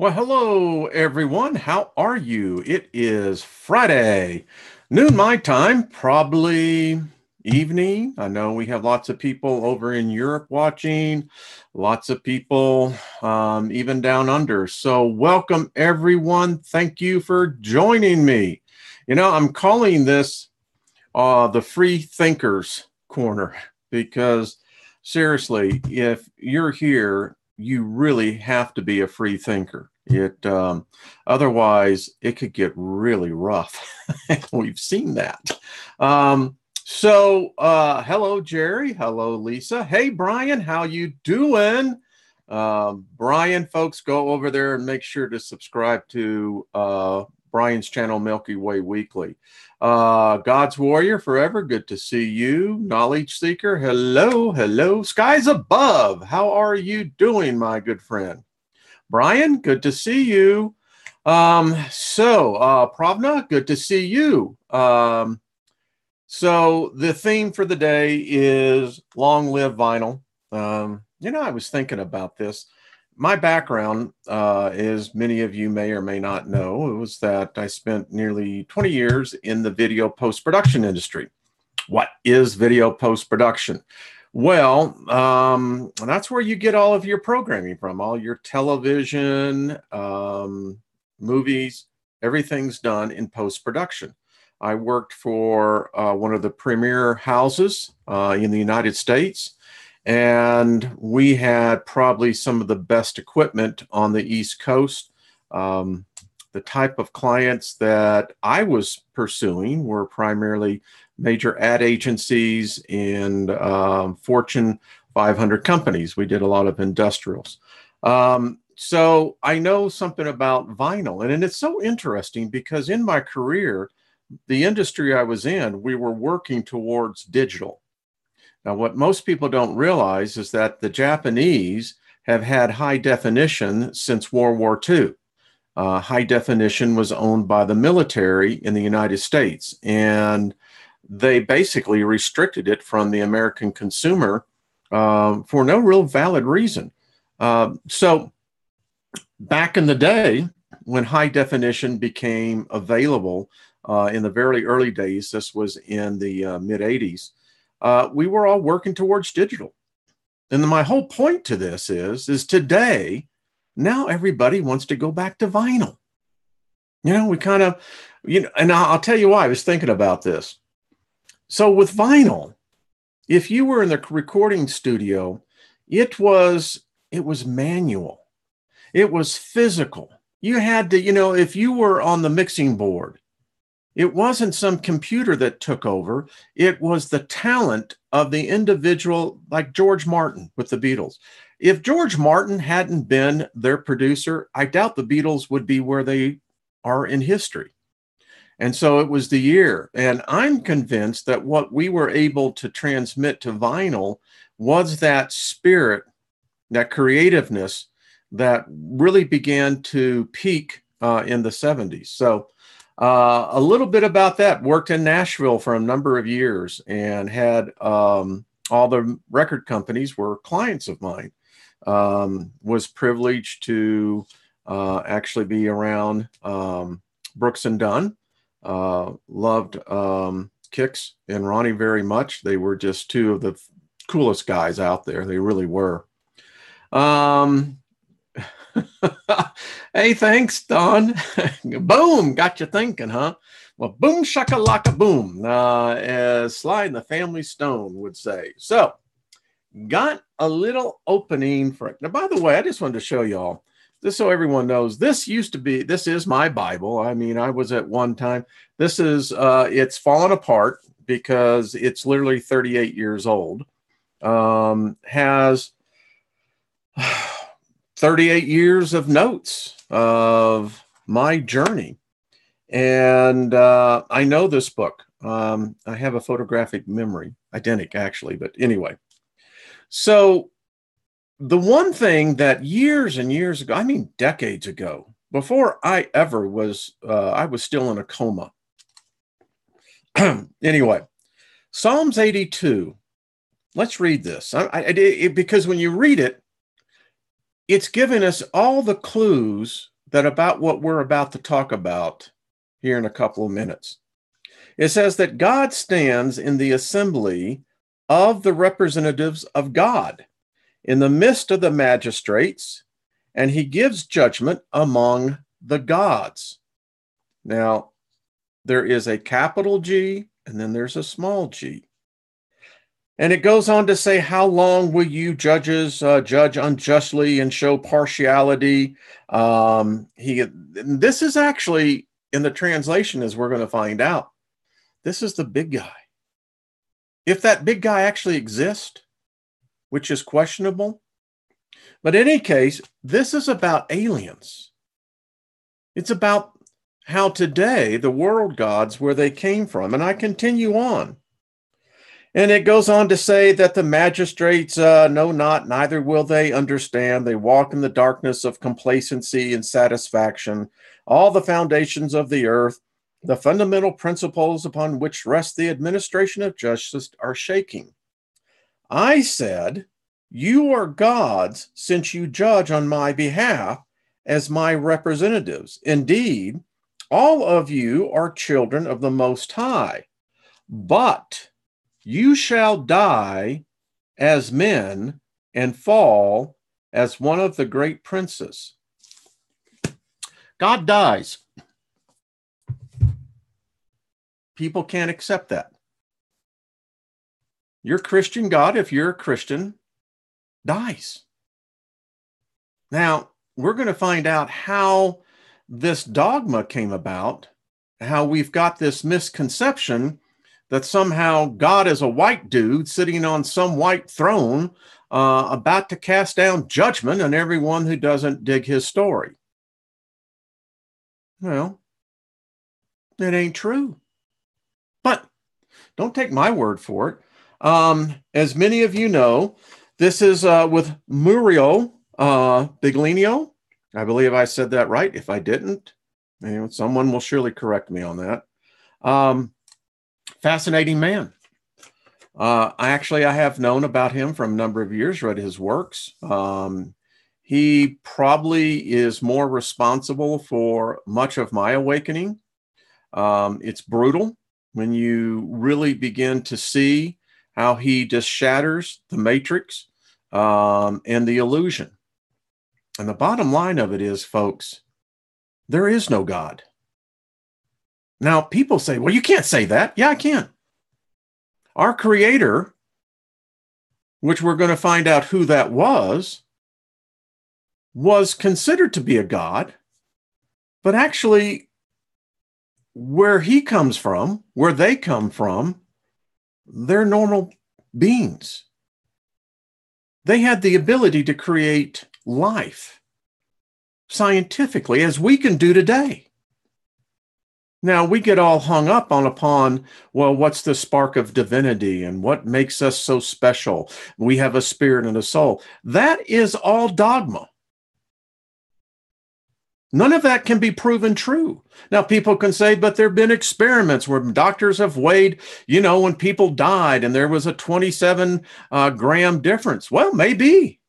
Well, hello everyone. How are you? It is Friday, noon my time, probably evening. I know we have lots of people over in Europe watching, lots of people even down under. So welcome everyone. Thank you for joining me. I'm calling this the Free Thinkers Corner because seriously, if you're here, you really have to be a free thinker. Otherwise it could get really rough. We've seen that. Hello Jerry, hello Lisa. Hey Brian, how you doing? Brian, folks, go over there and make sure to subscribe to Brian's channel, Milky Way Weekly. God's Warrior Forever, good to see you. Knowledge Seeker, hello, hello. Skies Above, how are you doing, my good friend? Brian, good to see you. Pravna, good to see you. So the theme for the day is long live vinyl. I was thinking about this. My background, as many of you may or may not know, was that I spent nearly 20 years in the video post-production industry. What is video post-production? Well, that's where you get all of your programming from, all your television, movies, everything's done in post-production. I worked for one of the premier houses in the United States, and we had probably some of the best equipment on the East Coast. The type of clients that I was pursuing were primarily major ad agencies and Fortune 500 companies. We did a lot of industrials. So I know something about vinyl, and it's so interesting because in my career, the industry I was in, we were working towards digital. Now, what most people don't realize is that the Japanese have had high definition since World War II. High definition was owned by the military in the United States, and they basically restricted it from the American consumer for no real valid reason. So back in the day, when high definition became available in the very early days, this was in the mid 80s, we were all working towards digital. And my whole point to this is today, now everybody wants to go back to vinyl. We kind of, and I'll tell you why I was thinking about this. So with vinyl, if you were in the recording studio, it was manual. It was physical. You had to, if you were on the mixing board, it wasn't some computer that took over. It was the talent of the individual, like George Martin with the Beatles. If George Martin hadn't been their producer, I doubt the Beatles would be where they are in history. And so it was the year. And I'm convinced that what we were able to transmit to vinyl was that spirit, that creativeness that really began to peak in the 70s. So a little bit about that. Worked in Nashville for a number of years and had all the record companies were clients of mine. Was privileged to actually be around Brooks and Dunn. Loved Kix and Ronnie very much. They were just two of the coolest guys out there. They really were. Hey, thanks, Don. Boom, got you thinking, huh? Well, boom, shakalaka, boom, as Sly and the Family Stone would say. So, got a little opening for it. Now, by the way, I just wanted to show y'all, just so everyone knows, this is my Bible. I mean, I was at one time. This is, it's fallen apart because it's literally 38 years old. Has 38 years of notes of my journey. And I know this book. I have a photographic memory, identical actually, but anyway. So the one thing that years and years ago, I mean decades ago, before I ever was, I was still in a coma. Anyway, Psalms 82. Let's read this. Because when you read it, it's giving us all the clues that about what we're about to talk about here in a couple of minutes. It says that God stands in the assembly of the representatives of God in the midst of the magistrates, and he gives judgment among the gods. Now, there is a capital G and then there's a small g. And it goes on to say, how long will you judges judge unjustly and show partiality? This is actually, in the translation, as we're going to find out, this is the big guy. If that big guy actually exists, which is questionable. But in any case, this is about aliens. It's about how today the world gods, where they came from. And I continue on. And it goes on to say that the magistrates know not, neither will they understand. They walk in the darkness of complacency and satisfaction. All the foundations of the earth, the fundamental principles upon which rests the administration of justice, are shaking. I said, you are gods, since you judge on my behalf as my representatives. Indeed, all of you are children of the Most High, but you shall die as men and fall as one of the great princes. God dies. People can't accept that. Your Christian God, if you're a Christian, dies. Now, we're going to find out how this dogma came about, how we've got this misconception that somehow God is a white dude sitting on some white throne about to cast down judgment on everyone who doesn't dig his story. Well, it ain't true. But don't take my word for it. As many of you know, this is with Mauro Biglenio. I believe I said that right. If I didn't, someone will surely correct me on that. Fascinating man. I have known about him for a number of years, read his works. He probably is more responsible for much of my awakening. It's brutal when you really begin to see how he just shatters the matrix and the illusion. And the bottom line of it is, folks, there is no God. Now, people say, well, you can't say that. Yeah, I can. Our Creator, which we're going to find out who that was considered to be a God, but actually where he comes from, where they come from, they're normal beings. They had the ability to create life scientifically, as we can do today. Now, we get all hung up upon, well, what's the spark of divinity and what makes us so special? We have a spirit and a soul. That is all dogma. None of that can be proven true. Now, people can say, but there have been experiments where doctors have weighed, when people died and there was a 27 gram difference. Well, maybe.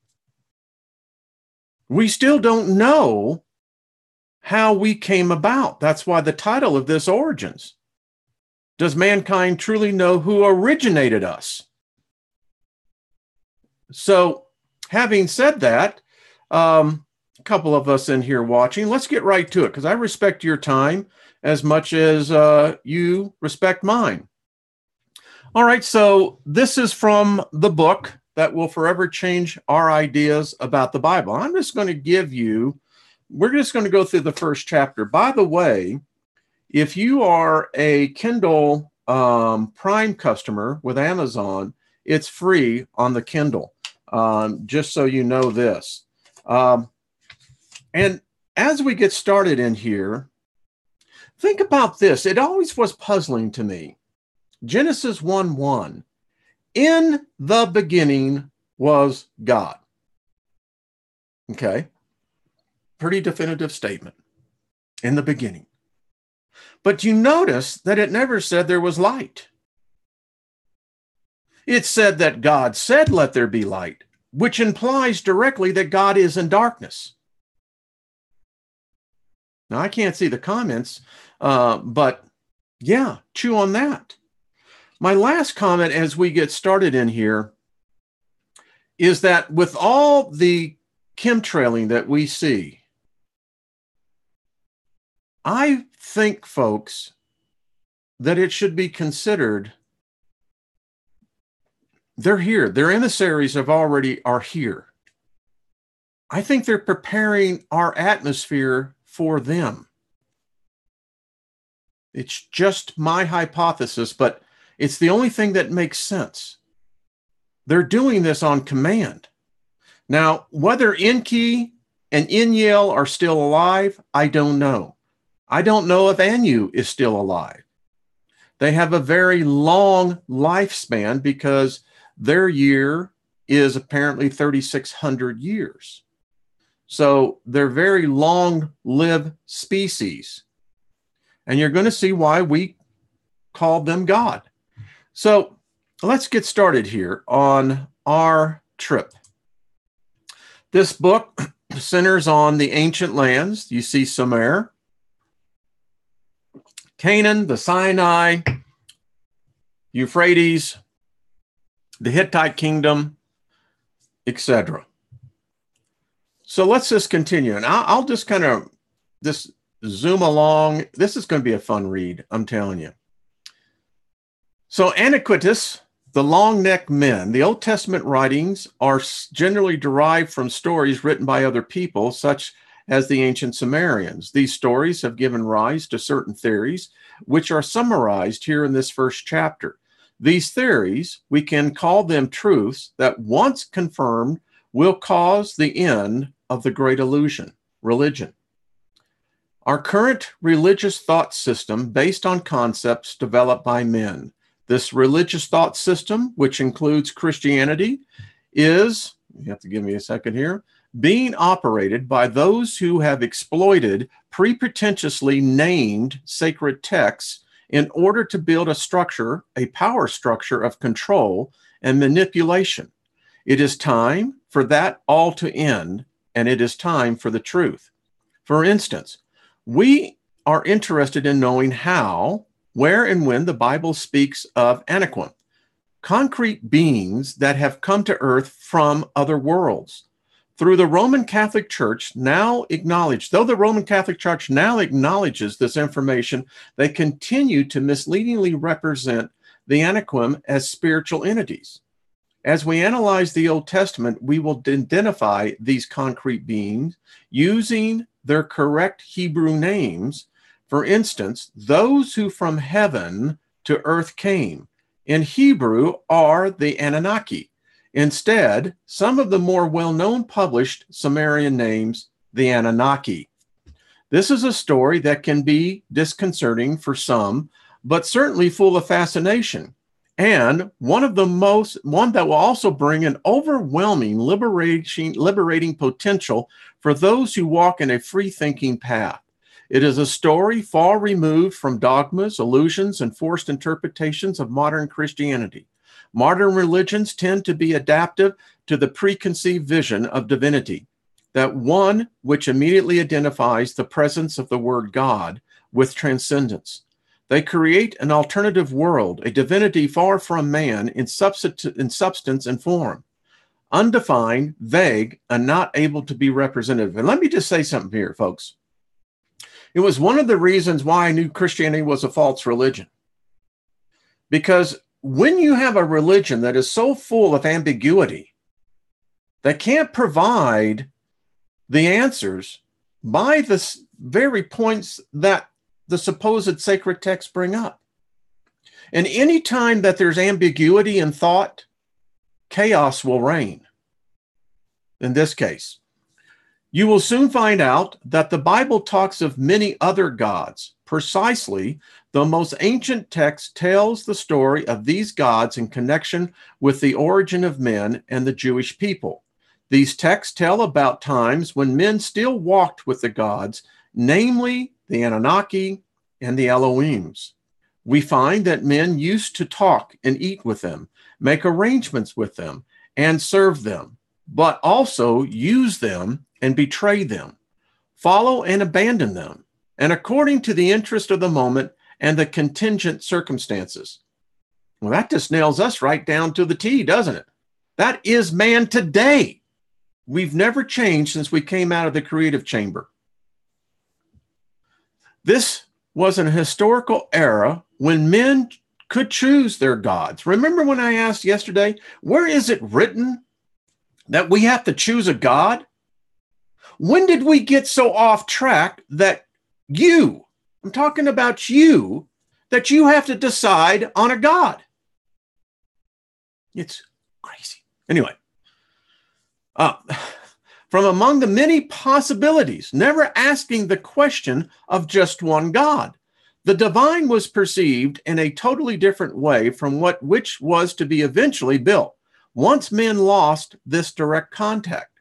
We still don't know how we came about. That's why the title of this, Origins. Does mankind truly know who originated us? So, having said that, a couple of us in here watching, let's get right to it, because I respect your time as much as you respect mine. All right, so this is from the book that will forever change our ideas about the Bible. I'm just going to we're just going to go through the first chapter. By the way, if you are a Kindle Prime customer with Amazon, it's free on the Kindle, just so you know this. And as we get started in here, think about this. It always was puzzling to me. Genesis 1:1, in the beginning was God. Okay. Pretty definitive statement. In the beginning. But you notice that it never said there was light. It said that God said, let there be light. which implies directly that God is in darkness. Now, I can't see the comments, but yeah, chew on that. My last comment as we get started in here is that with all the chemtrailing that we see, I think, folks, that it should be considered they're here. Their emissaries are here. I think they're preparing our atmosphere for them. It's just my hypothesis, but it's the only thing that makes sense. They're doing this on command. Now, whether Enki and Inyel are still alive, I don't know. I don't know if Anu is still alive. They have a very long lifespan because their year is apparently 3,600 years. So they're very long-lived species. And you're going to see why we call them God. So let's get started here on our trip. This book centers on the ancient lands. You see Sumer, Canaan, the Sinai, Euphrates, the Hittite kingdom, etc. So let's just continue. And I'll just kind of just zoom along. This is going to be a fun read, I'm telling you. So Aniquitous, the long-necked men. The Old Testament writings are generally derived from stories written by other people, such as the ancient Sumerians. These stories have given rise to certain theories, which are summarized here in this first chapter. These theories, we can call them truths that once confirmed will cause the end of the great illusion, religion. Our current religious thought system based on concepts developed by men. This religious thought system, which includes Christianity, is, you have to give me a second here, being operated by those who have exploited pre-pretentiously named sacred texts in order to build a structure, a power structure of control and manipulation. It is time for that all to end, and it is time for the truth. For instance, we are interested in knowing how, where, and when the Bible speaks of Anakim, concrete beings that have come to earth from other worlds. Through the Roman Catholic Church now acknowledged, though the Roman Catholic Church now acknowledges this information, they continue to misleadingly represent the Anakim as spiritual entities. As we analyze the Old Testament, we will identify these concrete beings using their correct Hebrew names. For instance, those who from heaven to earth came, in Hebrew, are the Anunnaki. Instead, some of the more well-known published Sumerian names, the Anunnaki. This is a story that can be disconcerting for some, but certainly full of fascination. And one that will also bring an overwhelming liberating potential for those who walk in a free-thinking path. It is a story far removed from dogmas, illusions, and forced interpretations of modern Christianity. Modern religions tend to be adaptive to the preconceived vision of divinity, that one which immediately identifies the presence of the word God with transcendence. They create an alternative world, a divinity far from man in substance and form, undefined, vague, and not able to be representative. And let me just say something here, folks. It was one of the reasons why I knew Christianity was a false religion. Because when you have a religion that is so full of ambiguity, that can't provide the answers by the very points that the supposed sacred texts bring up. And any time that there's ambiguity in thought, chaos will reign. In this case, you will soon find out that the Bible talks of many other gods. Precisely, the most ancient text tells the story of these gods in connection with the origin of men and the Jewish people. These texts tell about times when men still walked with the gods, namely the Anunnaki and the Elohims. We find that men used to talk and eat with them, make arrangements with them, and serve them. but also use them and betray them, follow and abandon them, and according to the interest of the moment and the contingent circumstances. Well, that just nails us right down to the T, doesn't it? That is man today. We've never changed since we came out of the creative chamber. This was an historical era when men could choose their gods. Remember when I asked yesterday, where is it written that we have to choose a god? When did we get so off track that I'm talking about you, that you have to decide on a god? It's crazy. Anyway, from among the many possibilities, never asking the question of just one God, the divine was perceived in a totally different way from which was to be eventually built. Once men lost this direct contact,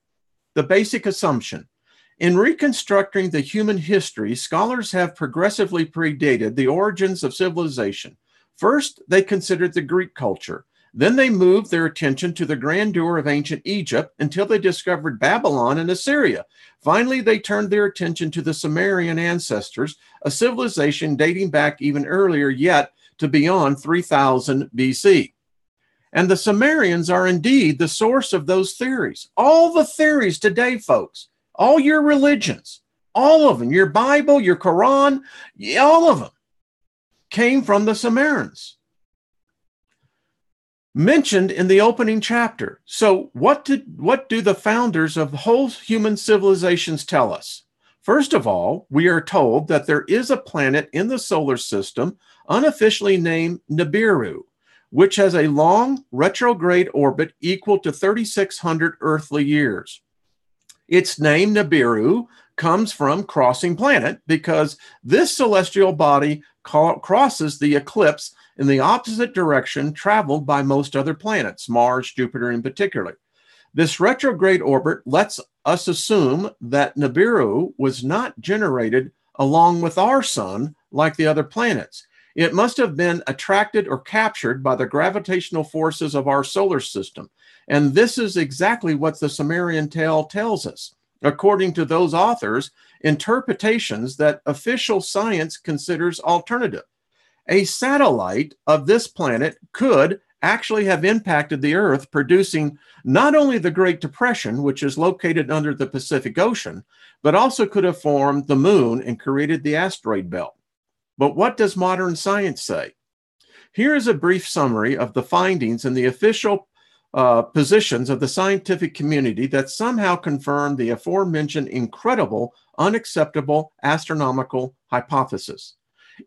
the basic assumption, in reconstructing the human history, scholars have progressively predated the origins of civilization. First, they considered the Greek culture. Then they moved their attention to the grandeur of ancient Egypt until they discovered Babylon and Assyria. Finally, they turned their attention to the Sumerian ancestors, a civilization dating back even earlier yet to beyond 3000 BC. And the Sumerians are indeed the source of those theories. All the theories today, folks, all your religions, all of them, your Bible, your Quran, all of them came from the Sumerians, mentioned in the opening chapter. So what do the founders of whole human civilizations tell us? First of all, we are told that there is a planet in the solar system unofficially named Nibiru, which has a long retrograde orbit equal to 3,600 earthly years. Its name, Nibiru, comes from crossing planet because this celestial body crosses the eclipse in the opposite direction traveled by most other planets, Mars, Jupiter in particular. This retrograde orbit lets us assume that Nibiru was not generated along with our sun like the other planets. It must have been attracted or captured by the gravitational forces of our solar system. And this is exactly what the Sumerian tale tells us, according to those authors' interpretations that official science considers alternative. A satellite of this planet could actually have impacted the Earth, producing not only the Great Depression, which is located under the Pacific Ocean, but also could have formed the moon and created the asteroid belt. But what does modern science say? Here is a brief summary of the findings in the official positions of the scientific community that somehow confirm the aforementioned incredible, unacceptable astronomical hypothesis.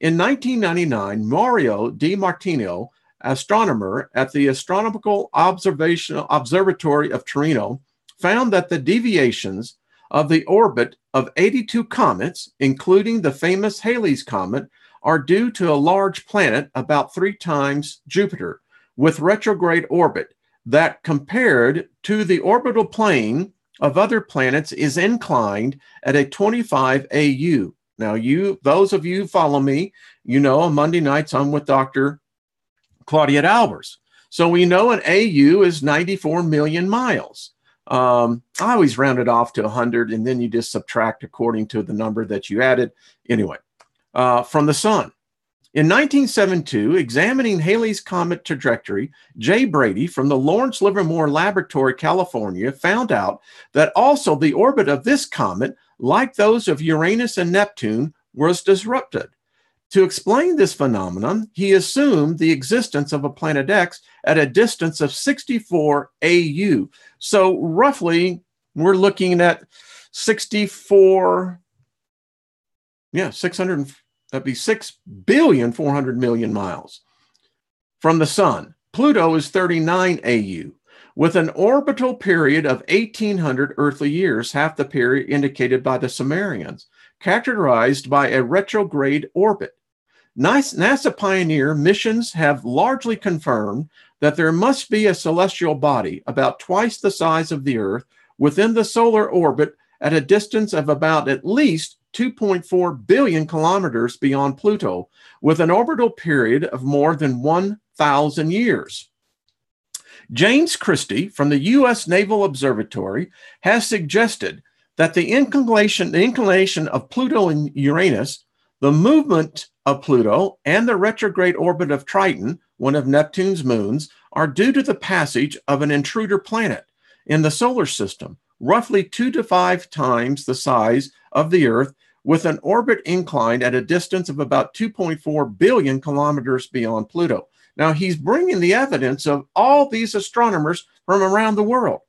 In 1999, Mauro di Martino, astronomer at the Astronomical Observatory of Torino, found that the deviations of the orbit of 82 comets, including the famous Halley's Comet, are due to a large planet about 3 times Jupiter with retrograde orbit that, compared to the orbital plane of other planets, is inclined at a 25 AU. Now, those of you who follow me, you know on Monday nights I'm with Dr. Claudia Albers. So we know an AU is 94 million miles. I always round it off to 100, and then you just subtract according to the number that you added. Anyway, from the sun. In 1972, examining Halley's Comet trajectory, Jay Brady from the Lawrence Livermore Laboratory, California, found out that also the orbit of this comet, like those of Uranus and Neptune, was disrupted. To explain this phenomenon, he assumed the existence of a planet X at a distance of 64 AU. So roughly, we're looking at 64, 600, that'd be 6,400 million miles from the sun. Pluto is 39 AU, with an orbital period of 1,800 earthly years, half the period indicated by the Sumerians, characterized by a retrograde orbit. NASA Pioneer missions have largely confirmed that there must be a celestial body about twice the size of the Earth within the solar orbit at a distance of about at least 2.4 billion kilometers beyond Pluto, with an orbital period of more than 1,000 years. James Christie from the U.S. Naval Observatory has suggested that the inclination of Pluto and Uranus, the movement of Pluto, and the retrograde orbit of Triton, one of Neptune's moons, are due to the passage of an intruder planet in the solar system, roughly 2 to 5 times the size of the Earth, with an orbit inclined at a distance of about 2.4 billion kilometers beyond Pluto. Now, he's bringing the evidence of all these astronomers from around the world.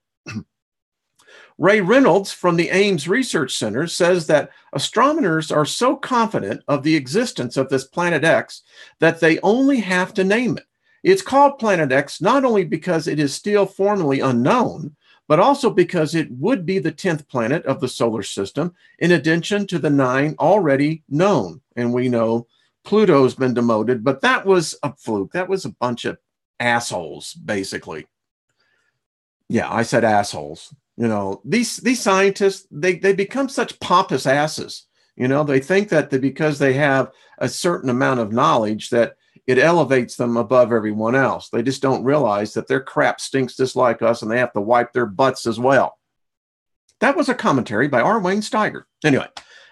Ray Reynolds from the Ames Research Center says that astronomers are so confident of the existence of this Planet X that they only have to name it. It's called Planet X not only because it is still formally unknown, but also because it would be the 10th planet of the solar system, in addition to the 9 already known. And we know Pluto's been demoted, but that was a fluke. That was a bunch of assholes, basically. Yeah, I said assholes. You know, these scientists, they become such pompous asses. You know, they think that because they have a certain amount of knowledge that it elevates them above everyone else. They just don't realize that their crap stinks just like us and they have to wipe their butts as well. That was a commentary by R. Wayne Steiger. Anyway,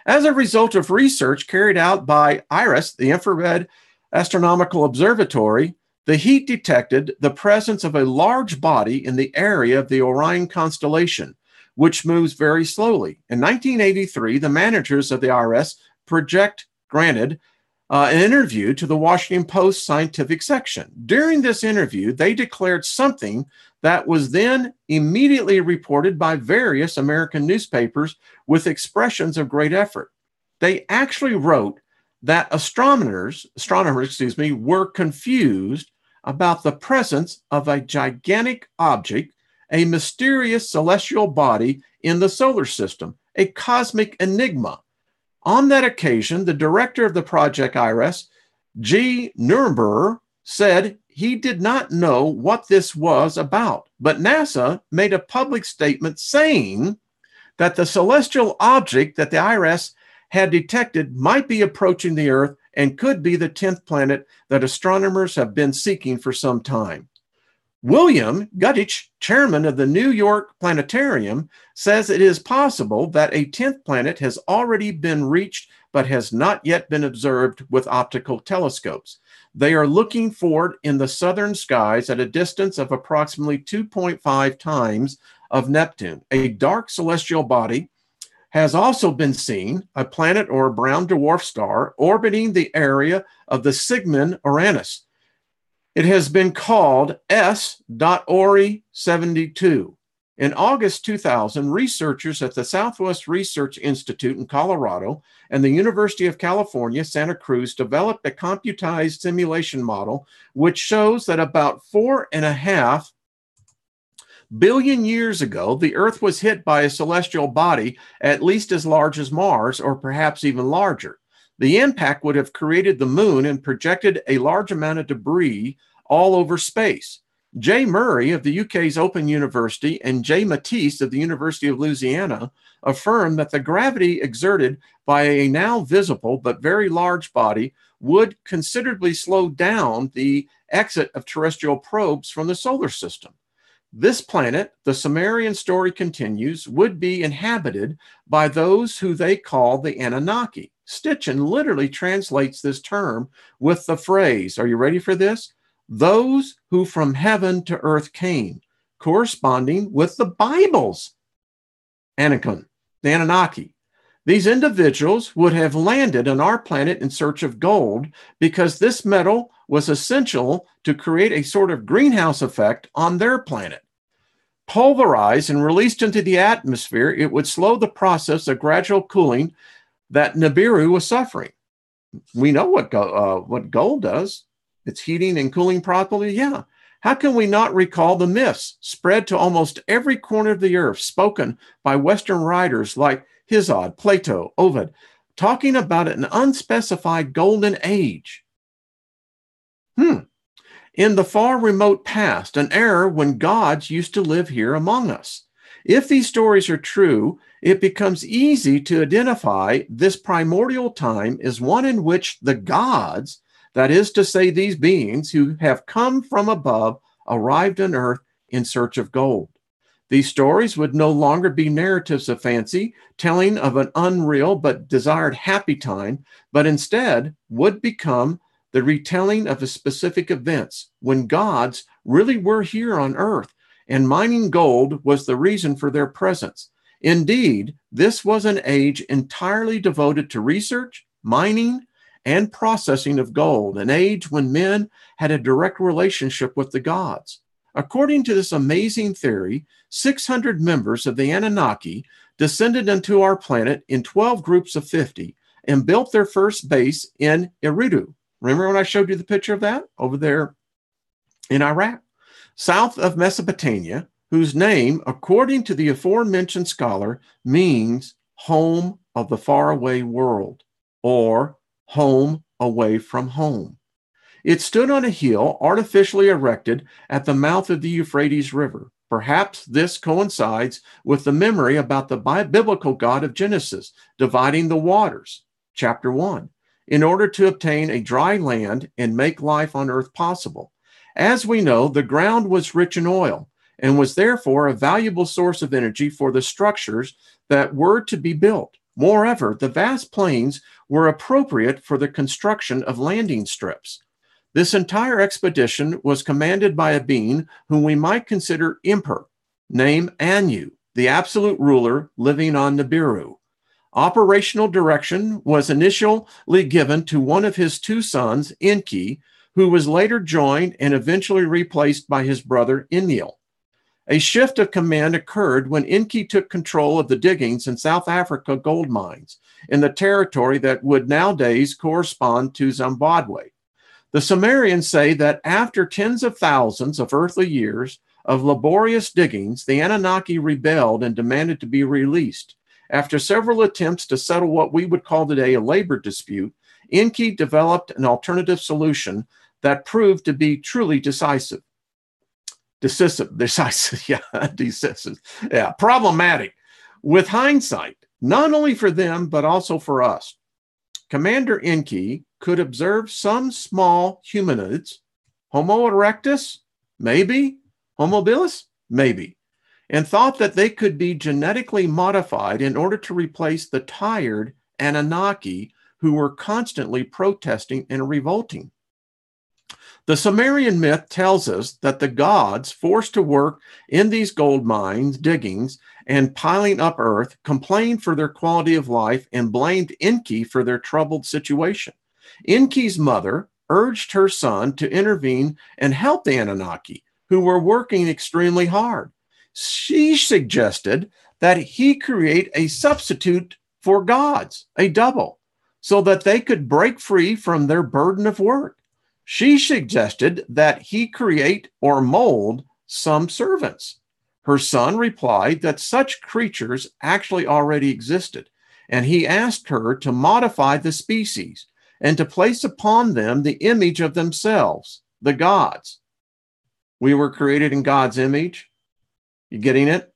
as a result of research carried out by IRIS, the Infrared Astronomical Observatory, the heat detected the presence of a large body in the area of the Orion constellation, which moves very slowly. In 1983, the managers of the IRS granted an interview to the Washington Post scientific section. During this interview, they declared something that was then immediately reported by various American newspapers with expressions of great effort. They actually wrote that astronomers, were confused about the presence of a gigantic object, a mysterious celestial body in the solar system, a cosmic enigma. On that occasion, the director of the Project IRIS, G. Nuremberg, said he did not know what this was about, but NASA made a public statement saying that the celestial object that the IRS had detected might be approaching the Earth and could be the 10th planet that astronomers have been seeking for some time. William Guttich, chairman of the New York Planetarium, says it is possible that a 10th planet has already been reached but has not yet been observed with optical telescopes. They are looking for it in the southern skies at a distance of approximately 2.5 times of Neptune. A dark celestial body has also been seen, a planet or a brown dwarf star, orbiting the area of the Cygnus Uranus. It has been called S.Ori 72. In August 2000, researchers at the Southwest Research Institute in Colorado and the University of California, Santa Cruz developed a computerized simulation model which shows that about 4.5 billion years ago, the Earth was hit by a celestial body at least as large as Mars, or perhaps even larger. The impact would have created the moon and projected a large amount of debris all over space. Jay Murray of the UK's Open University and Jay Matisse of the University of Louisiana affirmed that the gravity exerted by a now visible but very large body would considerably slow down the exit of terrestrial probes from the solar system. This planet, the Sumerian story continues, would be inhabited by those who they call the Anunnaki. Stitchin literally translates this term with the phrase, are you ready for this? Those who from heaven to earth came, corresponding with the Bible's Anakim, the Anunnaki. These individuals would have landed on our planet in search of gold because this metal was essential to create a sort of greenhouse effect on their planet. Pulverized and released into the atmosphere, it would slow the process of gradual cooling that Nibiru was suffering. We know what gold does. It's heating and cooling properly. Yeah. How can we not recall the myths spread to almost every corner of the earth, spoken by Western writers like Hesiod, Plato, Ovid, talking about an unspecified golden age? In the far remote past, an era when gods used to live here among us. If these stories are true, it becomes easy to identify this primordial time as one in which the gods, that is to say, these beings who have come from above, arrived on earth in search of gold. These stories would no longer be narratives of fancy, telling of an unreal but desired happy time, but instead would become the retelling of the specific events when gods really were here on earth, and mining gold was the reason for their presence. Indeed, this was an age entirely devoted to research, mining, and processing of gold, an age when men had a direct relationship with the gods. According to this amazing theory, 600 members of the Anunnaki descended into our planet in 12 groups of 50 and built their first base in Eridu. Remember when I showed you the picture of that over there in Iraq? South of Mesopotamia, whose name, according to the aforementioned scholar, means home of the faraway world, or home away from home. It stood on a hill artificially erected at the mouth of the Euphrates River. Perhaps this coincides with the memory about the biblical God of Genesis dividing the waters, chapter 1, in order to obtain a dry land and make life on earth possible. As we know, the ground was rich in oil and was therefore a valuable source of energy for the structures that were to be built. Moreover, the vast plains were appropriate for the construction of landing strips. This entire expedition was commanded by a being whom we might consider Emperor, named Anu, the absolute ruler living on Nibiru. Operational direction was initially given to one of his two sons, Enki, who was later joined and eventually replaced by his brother Enlil. A shift of command occurred when Enki took control of the diggings in South Africa gold mines in the territory that would nowadays correspond to Zimbabwe. The Sumerians say that after tens of thousands of earthly years of laborious diggings, the Anunnaki rebelled and demanded to be released. After several attempts to settle what we would call today a labor dispute, Enki developed an alternative solution that proved to be truly decisive. Problematic. With hindsight, not only for them, but also for us. Commander Enki could observe some small humanoids, Homo erectus, maybe, Homo habilis, maybe, and thought that they could be genetically modified in order to replace the tired Anunnaki who were constantly protesting and revolting. The Sumerian myth tells us that the gods, forced to work in these gold mines, diggings, and piling up earth, complained for their quality of life and blamed Enki for their troubled situation. Enki's mother urged her son to intervene and help the Anunnaki, who were working extremely hard. She suggested that he create a substitute for gods, a double, so that they could break free from their burden of work. She suggested that he create or mold some servants. Her son replied that such creatures actually already existed, and he asked her to modify the species and to place upon them the image of themselves, the gods. We were created in God's image. You getting it?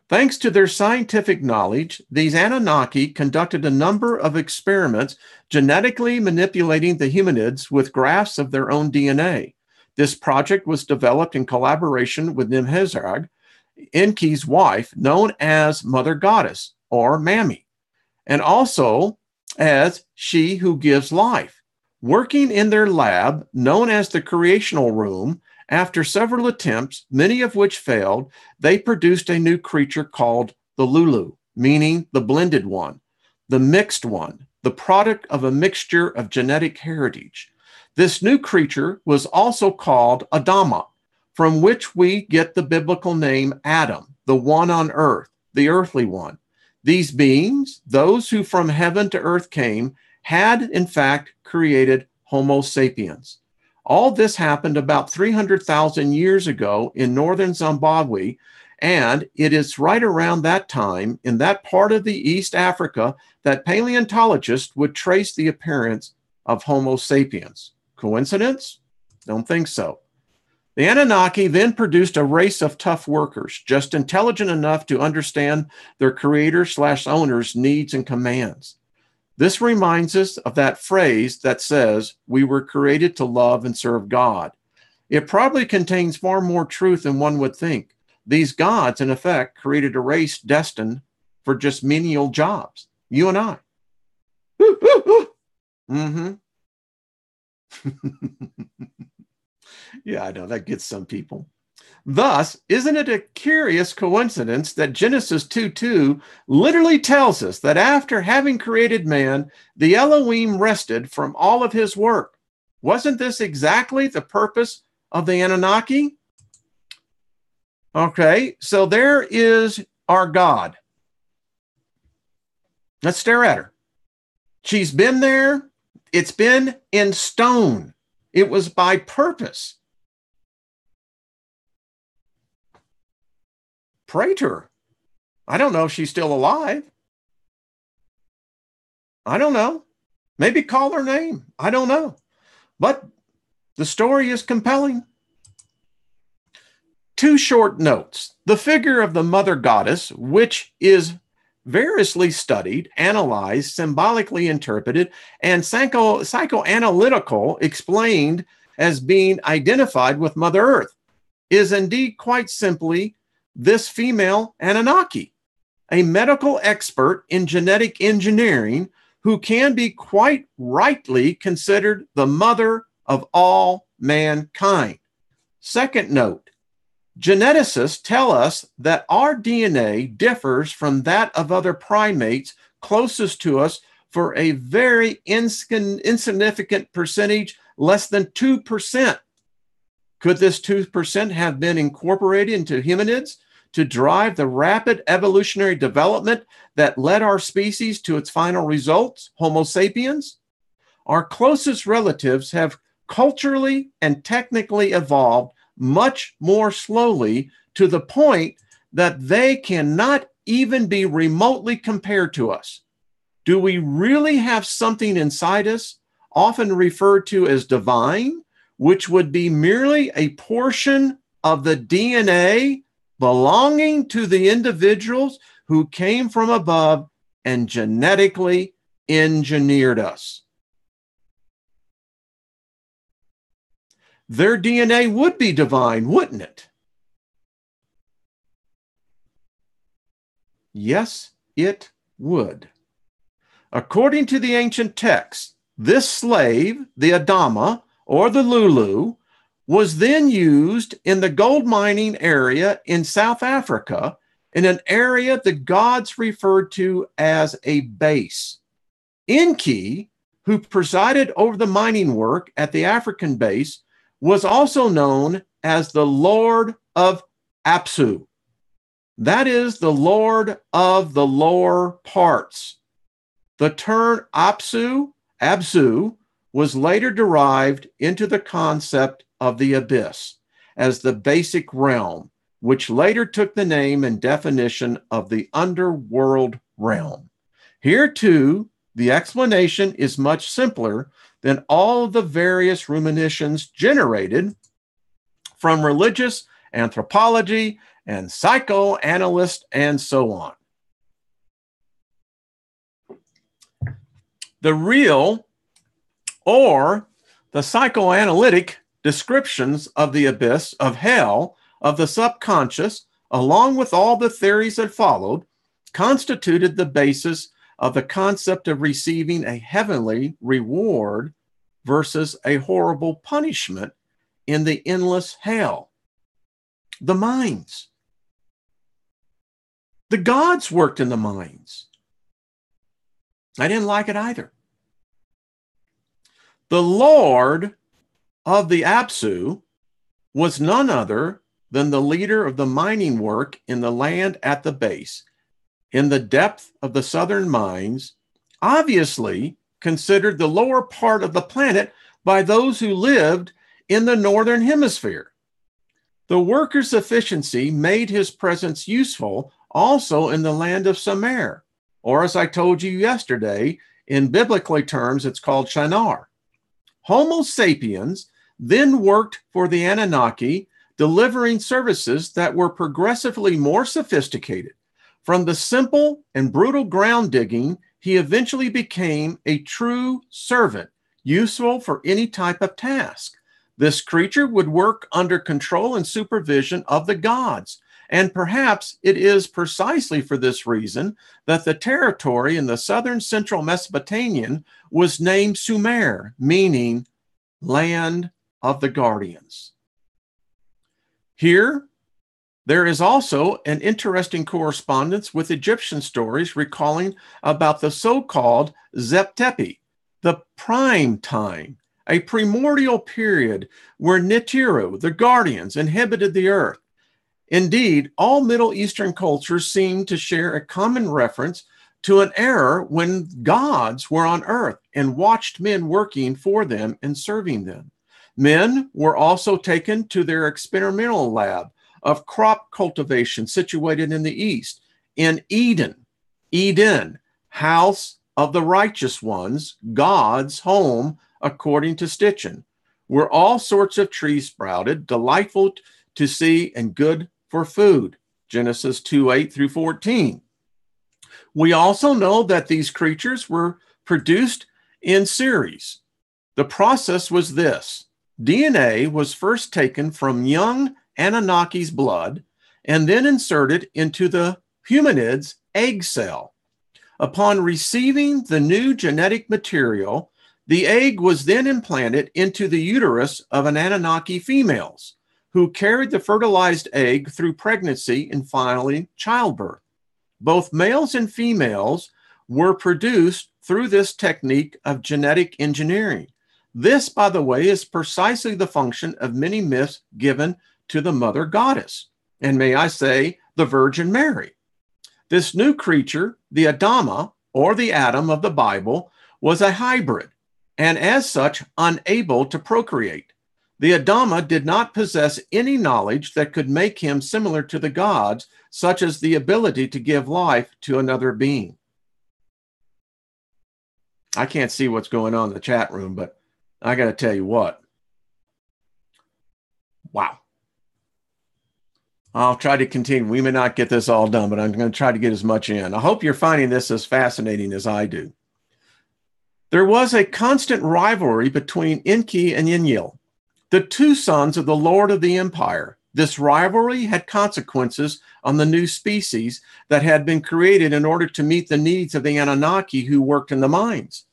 Thanks to their scientific knowledge, these Anunnaki conducted a number of experiments genetically manipulating the humanids with grafts of their own DNA. This project was developed in collaboration with Nimhezag, Enki's wife, known as Mother Goddess, or Mammy, and also as She Who Gives Life. Working in their lab, known as the Creational Room, after several attempts, many of which failed, they produced a new creature called the Lulu, meaning the blended one, the mixed one, the product of a mixture of genetic heritage. This new creature was also called Adama, from which we get the biblical name Adam, the one on earth, the earthly one. These beings, those who from heaven to earth came, had in fact created Homo sapiens. All this happened about 300,000 years ago in northern Zimbabwe, and it is right around that time in that part of the East Africa that paleontologists would trace the appearance of Homo sapiens. Coincidence? Don't think so. The Anunnaki then produced a race of tough workers, just intelligent enough to understand their creator/owner's needs and commands. This reminds us of that phrase that says, we were created to love and serve God. It probably contains far more truth than one would think. These gods, in effect, created a race destined for just menial jobs. You and I. Mm-hmm. Yeah, I know that gets some people. Thus, isn't it a curious coincidence that Genesis 2:2 literally tells us that after having created man, the Elohim rested from all of his work? Wasn't this exactly the purpose of the Anunnaki? Okay, so there is our God. Let's stare at her. She's been there. It's been in stone. It was by purpose. Pray to her. I don't know if she's still alive. I don't know. Maybe call her name. I don't know. But the story is compelling. Two short notes. The figure of the mother goddess, which is variously studied, analyzed, symbolically interpreted, and psychoanalytical explained as being identified with Mother Earth, is indeed quite simply this female Anunnaki, a medical expert in genetic engineering who can be quite rightly considered the mother of all mankind. Second note, geneticists tell us that our DNA differs from that of other primates closest to us for a very insignificant percentage, less than 2%. Could this 2% have been incorporated into hominids to drive the rapid evolutionary development that led our species to its final results, Homo sapiens? Our closest relatives have culturally and technically evolved much more slowly to the point that they cannot even be remotely compared to us. Do we really have something inside us, often referred to as divine, which would be merely a portion of the DNA belonging to the individuals who came from above and genetically engineered us? Their DNA would be divine, wouldn't it? Yes, it would. According to the ancient texts, this slave, the Adama or the Lulu, was then used in the gold mining area in South Africa, in an area the gods referred to as a base. Enki, who presided over the mining work at the African base, was also known as the Lord of Apsu. That is the Lord of the lower parts. The term Apsu, Absu, was later derived into the concept of the abyss as the basic realm, which later took the name and definition of the underworld realm. Here too, the explanation is much simpler than all of the various ruminations generated from religious anthropology and psychoanalysts and so on. The real or the psychoanalytic descriptions of the abyss, of hell, of the subconscious, along with all the theories that followed, constituted the basis of the concept of receiving a heavenly reward versus a horrible punishment in the endless hell. The mines. The gods worked in the mines. I didn't like it either. The Lord of the Apsu was none other than the leader of the mining work in the land at the base, in the depth of the southern mines, obviously considered the lower part of the planet by those who lived in the northern hemisphere. The worker's efficiency made his presence useful also in the land of Sumer, or as I told you yesterday, in biblical terms, it's called Shinar. Homo sapiens then worked for the Anunnaki, delivering services that were progressively more sophisticated. From the simple and brutal ground digging, he eventually became a true servant, useful for any type of task. This creature would work under control and supervision of the gods. And perhaps it is precisely for this reason that the territory in the southern central Mesopotamian was named Sumer, meaning land of the guardians. Here, there is also an interesting correspondence with Egyptian stories recalling about the so-called Zeptepi, the prime time, a primordial period where Nibiru, the guardians, inhabited the earth. Indeed, all Middle Eastern cultures seem to share a common reference to an era when gods were on earth and watched men working for them and serving them. Men were also taken to their experimental lab of crop cultivation situated in the east, in Eden, house of the righteous ones, God's home, according to Stitchin, where all sorts of trees sprouted, delightful to see and good for food, Genesis 2:8 through 14. We also know that these creatures were produced in series. The process was this. DNA was first taken from young Anunnaki's blood and then inserted into the humanid's egg cell. Upon receiving the new genetic material, the egg was then implanted into the uterus of an Anunnaki females, who carried the fertilized egg through pregnancy and finally childbirth. Both males and females were produced through this technique of genetic engineering. This, by the way, is precisely the function of many myths given to the mother goddess, and may I say, the Virgin Mary. This new creature, the Adama, or the Adam of the Bible, was a hybrid, and as such, unable to procreate. The Adama did not possess any knowledge that could make him similar to the gods, such as the ability to give life to another being. I can't see what's going on in the chat room, but I got to tell you what. Wow. I'll try to continue. We may not get this all done, but I'm going to try to get as much in. I hope you're finding this as fascinating as I do. There was a constant rivalry between Enki and Enlil, the two sons of the Lord of the Empire. This rivalry had consequences on the new species that had been created in order to meet the needs of the Anunnaki who worked in the mines.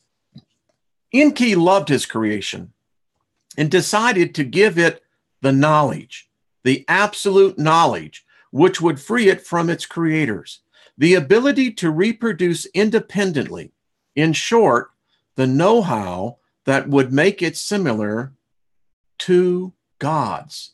Enki loved his creation and decided to give it the knowledge, the absolute knowledge, which would free it from its creators, the ability to reproduce independently. In short, the know-how that would make it similar to gods.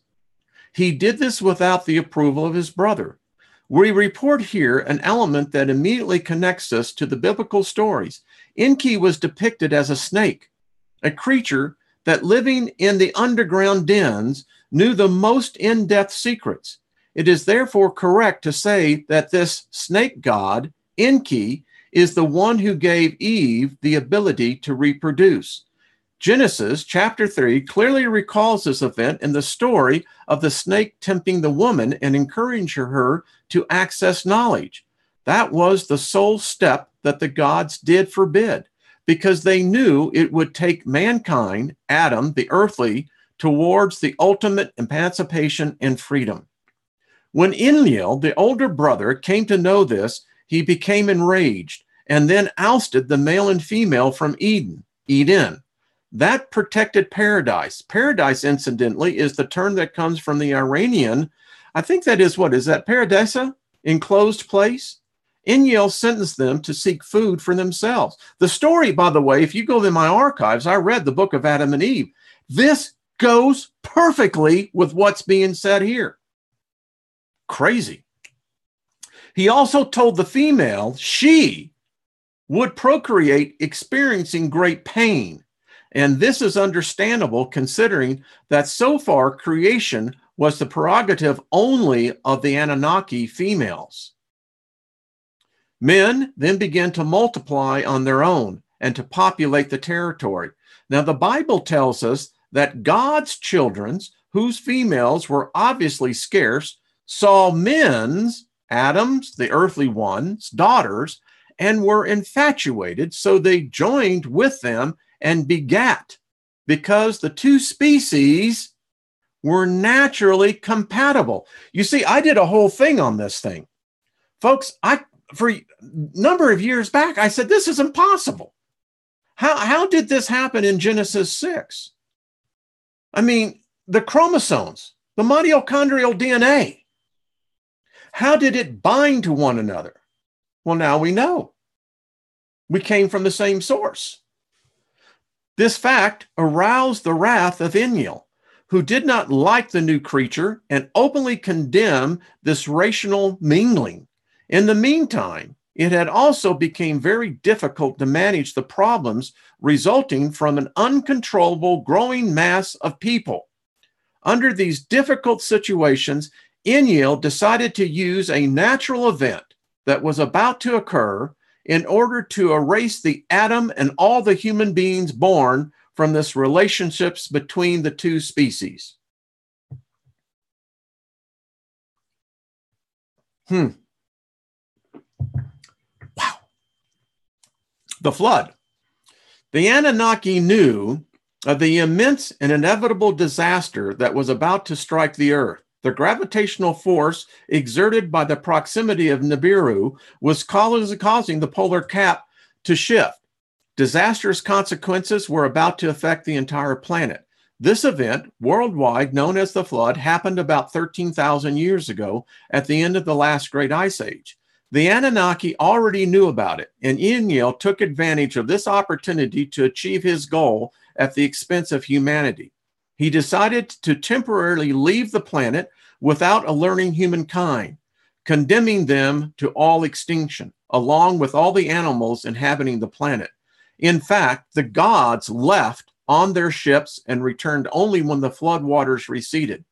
He did this without the approval of his brother. We report here an element that immediately connects us to the biblical stories. Enki was depicted as a snake, a creature that living in the underground dens knew the most in-depth secrets. It is therefore correct to say that this snake god, Enki, is the one who gave Eve the ability to reproduce. Genesis chapter 3 clearly recalls this event in the story of the snake tempting the woman and encouraging her to access knowledge. That was the sole step that the gods did forbid, because they knew it would take mankind, Adam, the earthly, towards the ultimate emancipation and freedom. When Enlil, the older brother, came to know this, he became enraged and then ousted the male and female from Eden. That protected paradise. Paradise, incidentally, is the term that comes from the Iranian. I think that is, what is that, paradisa? Enclosed place? Enlil sentenced them to seek food for themselves. The story, by the way, if you go in my archives, I read the book of Adam and Eve. This goes perfectly with what's being said here. Crazy. He also told the female she would procreate, experiencing great pain. And this is understandable considering that so far creation was the prerogative only of the Anunnaki females. Men then began to multiply on their own and to populate the territory. Now, the Bible tells us that God's children, whose females were obviously scarce, saw men's, Adam's, the earthly ones, daughters, and were infatuated, so they joined with them and begat. because the two species were naturally compatible. You see, I did a whole thing on this thing. Folks, for a number of years back, I said, this is impossible. How did this happen in Genesis 6? I mean, the chromosomes, the mitochondrial DNA, how did it bind to one another? Well, now we know. We came from the same source. This fact aroused the wrath of Enlil, who did not like the new creature and openly condemned this racial mingling. In the meantime, it had also become very difficult to manage the problems resulting from an uncontrollable growing mass of people. Under these difficult situations, Enlil decided to use a natural event that was about to occur in order to erase the Adam and all the human beings born from this relationships between the two species. Wow. The flood. The Anunnaki knew of the immense and inevitable disaster that was about to strike the earth. The gravitational force exerted by the proximity of Nibiru was causing the polar cap to shift. Disastrous consequences were about to affect the entire planet. This event, worldwide known as the flood, happened about 13,000 years ago at the end of the last great ice age. The Anunnaki already knew about it, and Enlil took advantage of this opportunity to achieve his goal at the expense of humanity. He decided to temporarily leave the planet without alerting humankind, condemning them to all extinction, along with all the animals inhabiting the planet. In fact, the gods left on their ships and returned only when the flood waters receded.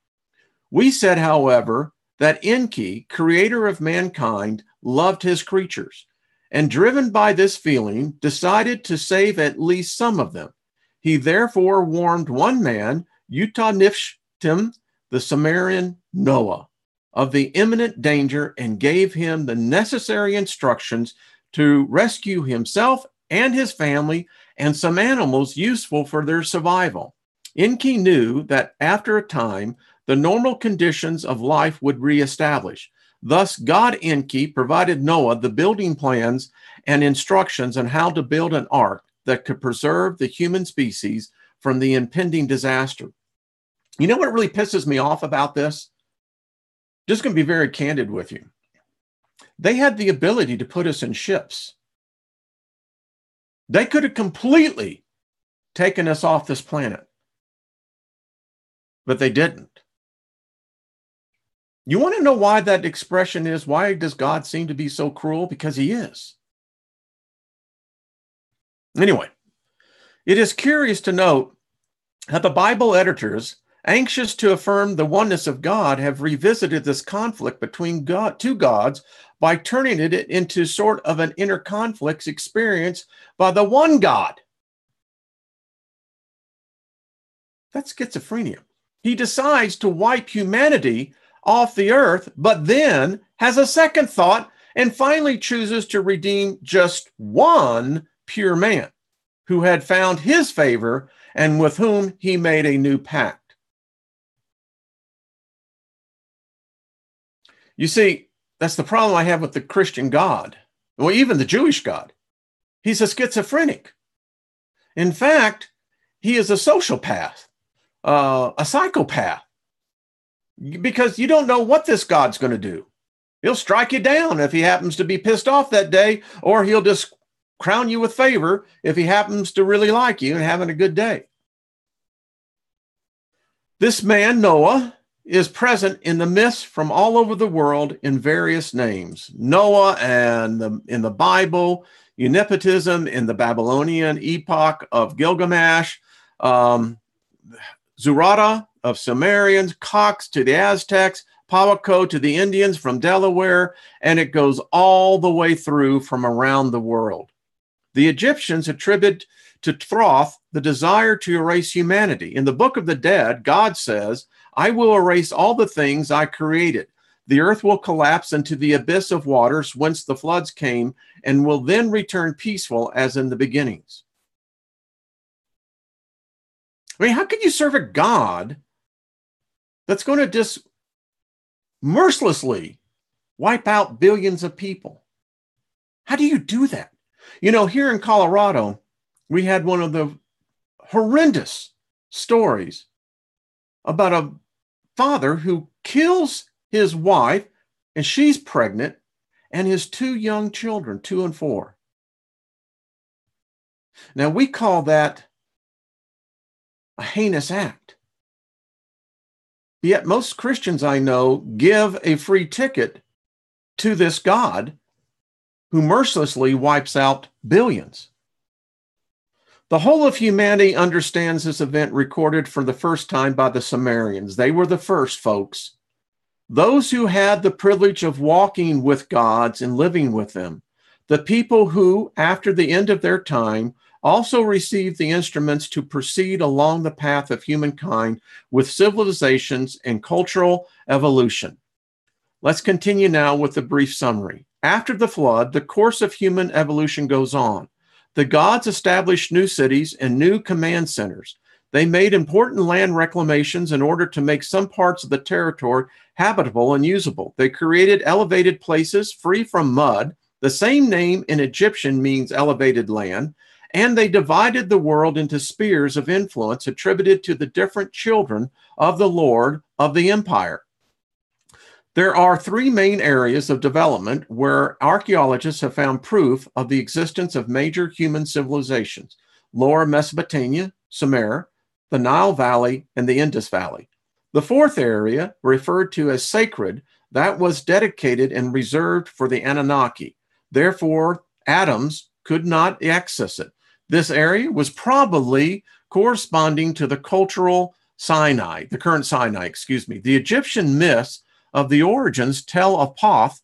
We said, however, that Enki, creator of mankind, loved his creatures, and driven by this feeling, decided to save at least some of them. He therefore warned one man, Utanishtim, the Sumerian Noah, of the imminent danger and gave him the necessary instructions to rescue himself and his family and some animals useful for their survival. Enki knew that after a time, the normal conditions of life would reestablish. Thus, God Enki provided Noah the building plans and instructions on how to build an ark that could preserve the human species from the impending disaster. You know what really pisses me off about this? Just going to be very candid with you. They had the ability to put us in ships. They could have completely taken us off this planet, but they didn't. You want to know why that expression is? Why does God seem to be so cruel? Because he is. Anyway, it is curious to note that the Bible editors, anxious to affirm the oneness of God, have revisited this conflict between two gods by turning it into sort of an inner conflict experienced by the one God. That's schizophrenia. He decides to wipe humanity off the earth, but then has a second thought and finally chooses to redeem just one pure man who had found his favor and with whom he made a new pact. You see, that's the problem I have with the Christian God, or even the Jewish God. He's a schizophrenic. In fact, he is a sociopath, a psychopath, because you don't know what this God's going to do. He'll strike you down if he happens to be pissed off that day, or he'll just crown you with favor if he happens to really like you and having a good day. This man, Noah, is present in the myths from all over the world in various names. Noah and in the Bible, Unipotism in the Babylonian epoch of Gilgamesh, Zurata of Sumerians, Cox to the Aztecs, Pawaco to the Indians from Delaware, and it goes all the way through from around the world. The Egyptians attribute to Thoth the desire to erase humanity. In the Book of the Dead, God says, I will erase all the things I created. The earth will collapse into the abyss of waters whence the floods came and will then return peaceful as in the beginnings. I mean, how can you serve a God that's going to just mercilessly wipe out billions of people? How do you do that? You know, here in Colorado, we had one of the horrendous stories about a father who kills his wife, and she's pregnant, and his two young children, 2 and 4. Now, we call that a heinous act. Yet most Christians I know give a free ticket to this God who mercilessly wipes out billions. The whole of humanity understands this event recorded for the first time by the Sumerians. They were the first, folks. Those who had the privilege of walking with gods and living with them. The people who, after the end of their time, also received the instruments to proceed along the path of humankind with civilizations and cultural evolution. Let's continue now with the brief summary. After the flood, the course of human evolution goes on. The gods established new cities and new command centers. They made important land reclamations in order to make some parts of the territory habitable and usable. They created elevated places free from mud. The same name in Egyptian means elevated land. And they divided the world into spheres of influence attributed to the different children of the Lord of the empire. There are 3 main areas of development where archaeologists have found proof of the existence of major human civilizations: Lower Mesopotamia, Sumer, the Nile Valley, and the Indus Valley. The 4th area, referred to as sacred, that was dedicated and reserved for the Anunnaki. Therefore, atoms could not access it. This area was probably corresponding to the cultural Sinai, the current Sinai, The Egyptian myths of the origins tell of Thoth,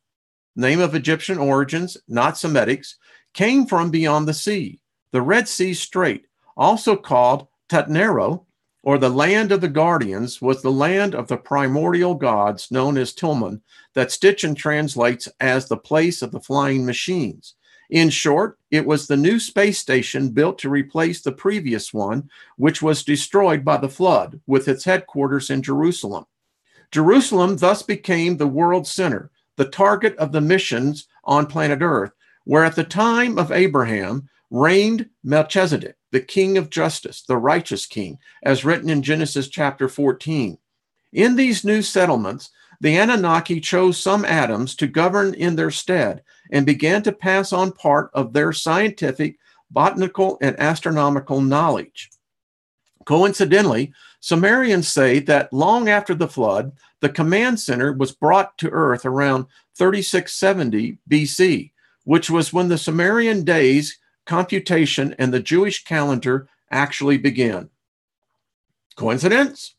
name of Egyptian origins, not Semitics, came from beyond the sea. The Red Sea Strait, also called Tutnero, or the land of the guardians, was the land of the primordial gods known as Tilman, that Stitchin translates as the place of the flying machines. In short, it was the new space station built to replace the previous one, which was destroyed by the flood, with its headquarters in Jerusalem. Jerusalem thus became the world center, the target of the missions on planet Earth, where at the time of Abraham reigned Melchizedek, the king of justice, the righteous king, as written in Genesis chapter 14. In these new settlements, the Anunnaki chose some atoms to govern in their stead and began to pass on part of their scientific, botanical, and astronomical knowledge. Coincidentally, Sumerians say that long after the flood, the command center was brought to Earth around 3670 BC, which was when the Sumerian days computation and the Jewish calendar actually began. Coincidence?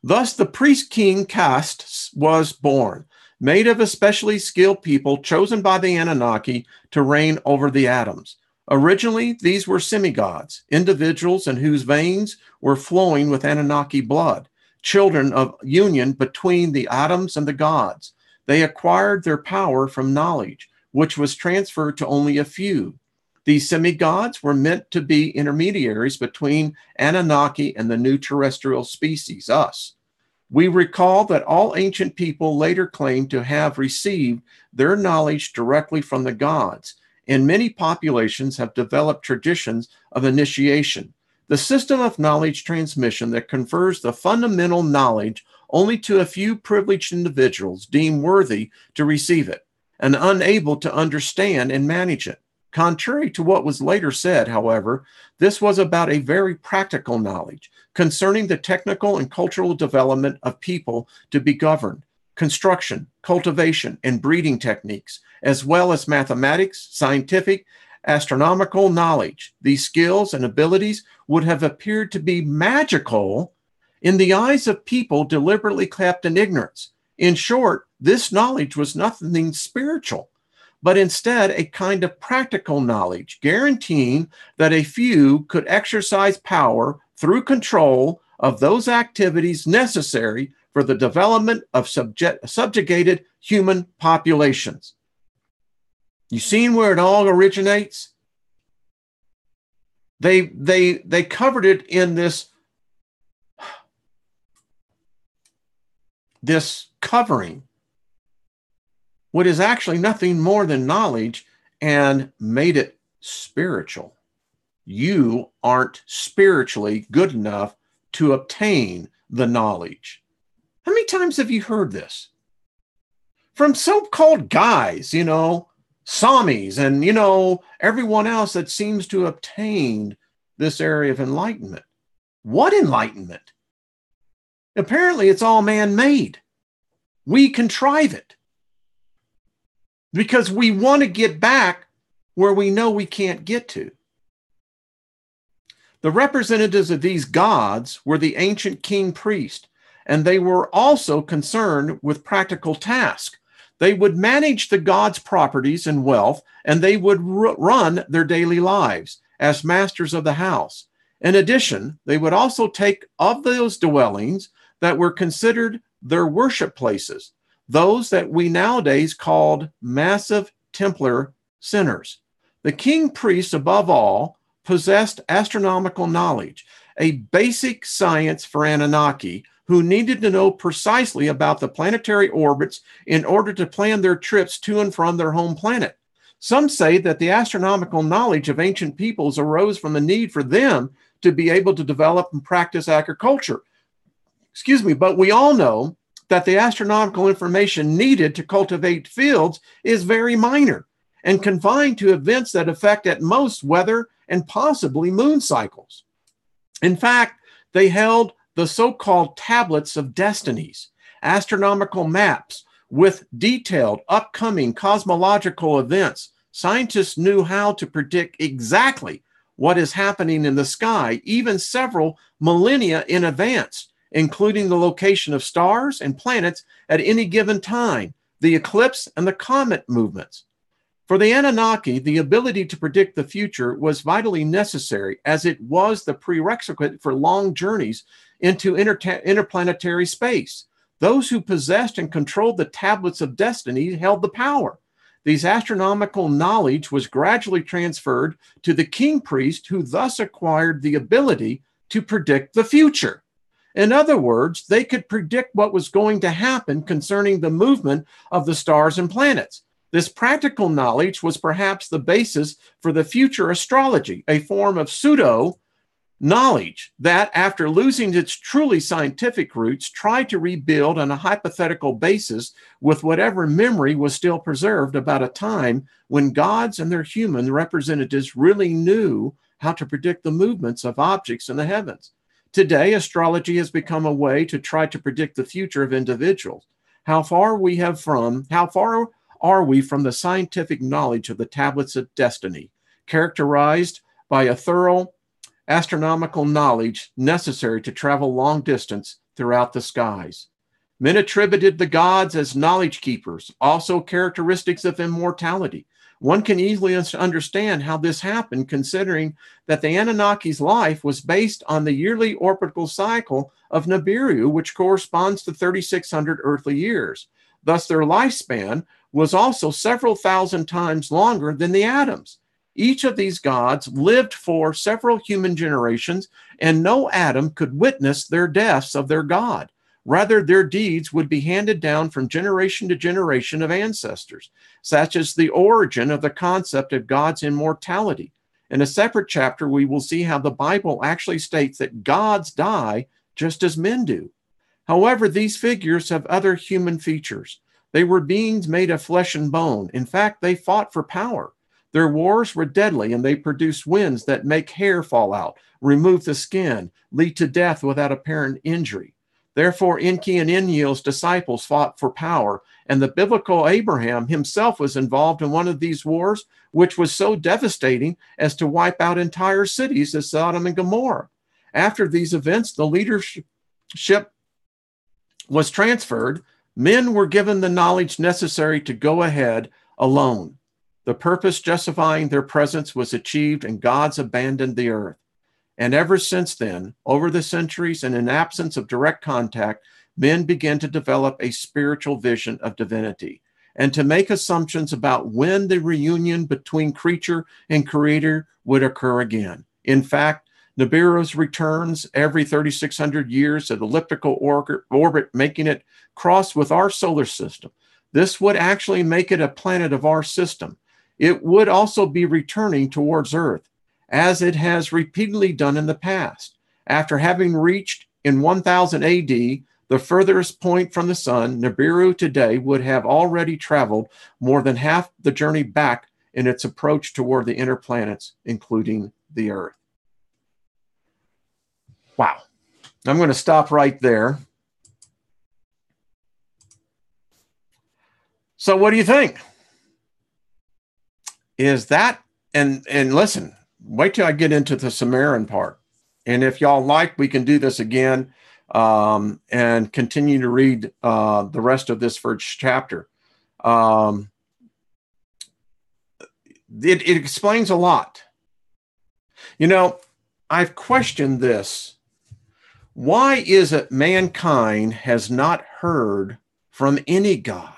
Thus, the priest-king caste was born, made of especially skilled people chosen by the Anunnaki to reign over the atoms. Originally, these were semigods, individuals in whose veins were flowing with Anunnaki blood, children of union between the atoms and the gods. They acquired their power from knowledge, which was transferred to only a few. These semigods were meant to be intermediaries between Anunnaki and the new terrestrial species, us. We recall that all ancient people later claimed to have received their knowledge directly from the gods, and many populations have developed traditions of initiation, the system of knowledge transmission that confers the fundamental knowledge only to a few privileged individuals deemed worthy to receive it and unable to understand and manage it. Contrary to what was later said, however, this was about a very practical knowledge concerning the technical and cultural development of people to be governed, construction, cultivation, and breeding techniques, as well as mathematics, scientific, astronomical knowledge. These skills and abilities would have appeared to be magical in the eyes of people deliberately kept in ignorance. In short, this knowledge was nothing spiritual, but instead a kind of practical knowledge, guaranteeing that a few could exercise power through control of those activities necessary for the development of subjugated human populations. You seen where it all originates? They covered it in this this covering, what is actually nothing more than knowledge, and made it spiritual. You aren't spiritually good enough to obtain the knowledge. How many times have you heard this? From so-called guys, Samis, and, everyone else that seems to have obtained this area of enlightenment. What enlightenment? Apparently, it's all man-made. We contrive it because we want to get back where we know we can't get to. The representatives of these gods were the ancient king priest, and they were also concerned with practical tasks. They would manage the gods' properties and wealth, and they would run their daily lives as masters of the house. In addition, they would also take of those dwellings that were considered their worship places, those that we nowadays called massive Templar centers. The king priests, above all, possessed astronomical knowledge, a basic science for Anunnaki, who needed to know precisely about the planetary orbits in order to plan their trips to and from their home planet. Some say that the astronomical knowledge of ancient peoples arose from the need for them to be able to develop and practice agriculture. But we all know that the astronomical information needed to cultivate fields is very minor and confined to events that affect at most weather and possibly moon cycles. In fact, they held the so-called tablets of destinies, astronomical maps with detailed upcoming cosmological events. Scientists knew how to predict exactly what is happening in the sky, even several millennia in advance, including the location of stars and planets at any given time, the eclipse and the comet movements. For the Anunnaki, the ability to predict the future was vitally necessary, as it was the prerequisite for long journeys into interplanetary space. Those who possessed and controlled the tablets of destiny held the power. These astronomical knowledge was gradually transferred to the king priest, who thus acquired the ability to predict the future. In other words, they could predict what was going to happen concerning the movement of the stars and planets. This practical knowledge was perhaps the basis for the future astrology, a form of pseudo-knowledge that, after losing its truly scientific roots, tried to rebuild on a hypothetical basis with whatever memory was still preserved about a time when gods and their human representatives really knew how to predict the movements of objects in the heavens. Today, astrology has become a way to try to predict the future of individuals. How far are we from the scientific knowledge of the tablets of destiny, characterized by a thorough astronomical knowledge necessary to travel long distance throughout the skies? Men attributed the gods as knowledge keepers, also characteristics of immortality. One can easily understand how this happened, considering that the Anunnaki's life was based on the yearly orbital cycle of Nibiru, which corresponds to 3,600 earthly years. Thus, their lifespan was also several thousand times longer than the Adams. Each of these gods lived for several human generations, and no Adam could witness their deaths of their god. Rather, their deeds would be handed down from generation to generation of ancestors, such as the origin of the concept of God's immortality. In a separate chapter, we will see how the Bible actually states that gods die just as men do. However, these figures have other human features. They were beings made of flesh and bone. In fact, they fought for power. Their wars were deadly, and they produced winds that make hair fall out, remove the skin, lead to death without apparent injury. Therefore, Enki and Enlil's disciples fought for power, and the biblical Abraham himself was involved in one of these wars, which was so devastating as to wipe out entire cities as Sodom and Gomorrah. After these events, the leadership was transferred. Men were given the knowledge necessary to go ahead alone. The purpose justifying their presence was achieved, and gods abandoned the earth. And ever since then, over the centuries and in absence of direct contact, men began to develop a spiritual vision of divinity and to make assumptions about when the reunion between creature and creator would occur again. In fact, Nibiru's returns every 3,600 years at elliptical orbit, making it cross with our solar system. This would actually make it a planet of our system. It would also be returning towards Earth, as it has repeatedly done in the past. After having reached in 1000 AD, the furthest point from the sun, Nibiru today would have already traveled more than half the journey back in its approach toward the inner planets, including the Earth. Wow. I'm going to stop right there. So what do you think? Is that, and listen, wait till I get into the Sumerian part. And if y'all like, we can do this again and continue to read the rest of this first chapter. It explains a lot. You know, I've questioned this. Why is it mankind has not heard from any God?